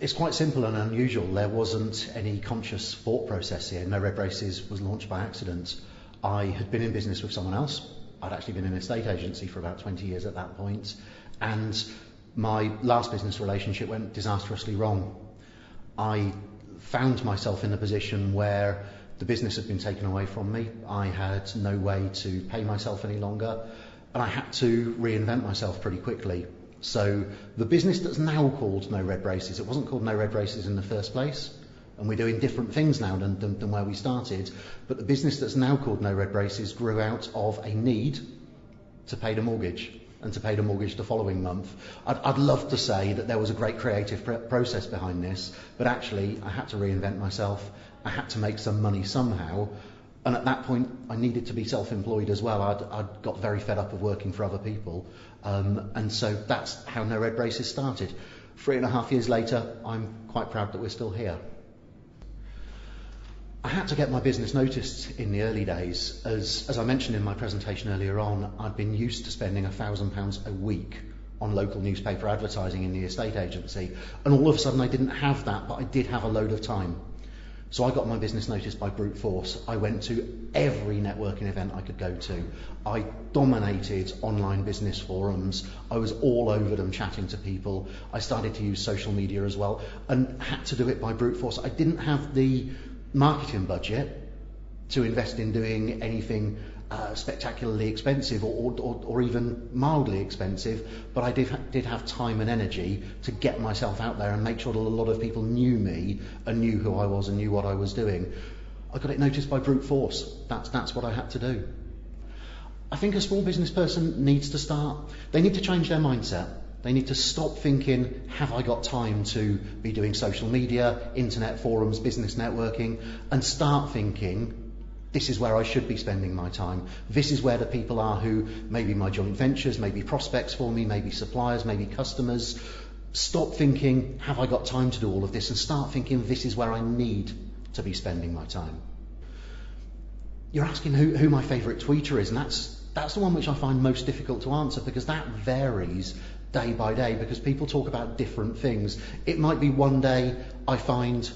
It's quite simple and unusual. There wasn't any conscious thought process here. No Red Braces was launched by accident. I had been in business with someone else. I'd actually been in an estate agency for about 20 years at that point, and my last business relationship went disastrously wrong. I found myself in a position where the business had been taken away from me. I had no way to pay myself any longer, and I had to reinvent myself pretty quickly. So the business that's now called No Red Braces, it wasn't called No Red Braces in the first place, and we're doing different things now than where we started, but the business that's now called No Red Braces grew out of a need to pay the mortgage, and to pay the mortgage the following month. I'd love to say that there was a great creative process behind this, but actually I had to reinvent myself. I had to make some money somehow, and at that point I needed to be self-employed as well. I'd got very fed up of working for other people, and so that's how No Red Braces started. 3.5 years later, I'm quite proud that we're still here. I had to get my business noticed in the early days. As I mentioned in my presentation earlier on, I'd been used to spending £1,000 a week on local newspaper advertising in the estate agency, and all of a sudden I didn't have that, but I did have a load of time. So I got my business noticed by brute force. I went to every networking event I could go to. I dominated online business forums. I was all over them chatting to people. I started to use social media as well, and had to do it by brute force. I didn't have the marketing budget to invest in doing anything spectacularly expensive or even mildly expensive, but I did have time and energy to get myself out there and make sure that a lot of people knew me and knew who I was and knew what I was doing. I got it noticed by brute force. That's what I had to do. I think a small business person needs to start, they need to change their mindset. They need to stop thinking, have I got time to be doing social media, internet forums, business networking, and start thinking, this is where I should be spending my time. This is where the people are who may be my joint ventures, maybe prospects for me, maybe suppliers, maybe customers. Stop thinking, have I got time to do all of this, and start thinking, this is where I need to be spending my time. You're asking who my favourite tweeter is, and that's the one which I find most difficult to answer, because that varies day by day, because people talk about different things. It might be one day I find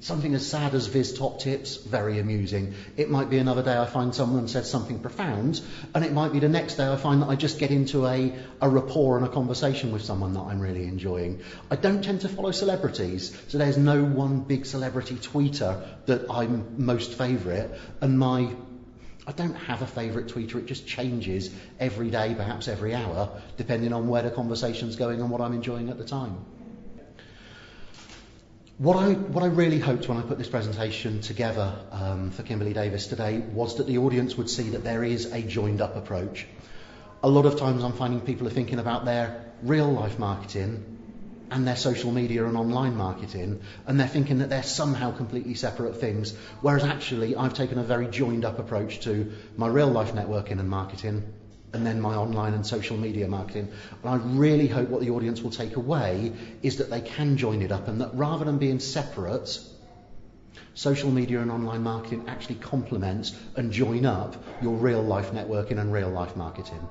something as sad as Viz Top Tips very amusing. It might be another day I find someone says something profound, and it might be the next day I find that I just get into a rapport and a conversation with someone that I'm really enjoying. I don't tend to follow celebrities, so there's no one big celebrity tweeter that I'm most favourite, and I don't have a favourite tweeter. It just changes every day, perhaps every hour, depending on where the conversation's going and what I'm enjoying at the time. What I really hoped when I put this presentation together for Kimberly Davis today was that the audience would see that there is a joined up approach. A lot of times I'm finding people are thinking about their real life marketing and their social media and online marketing, and they're thinking that they're somehow completely separate things, whereas actually I've taken a very joined up approach to my real life networking and marketing, and then my online and social media marketing. And I really hope what the audience will take away is that they can join it up, and that rather than being separate, social media and online marketing actually complement and join up your real life networking and real life marketing.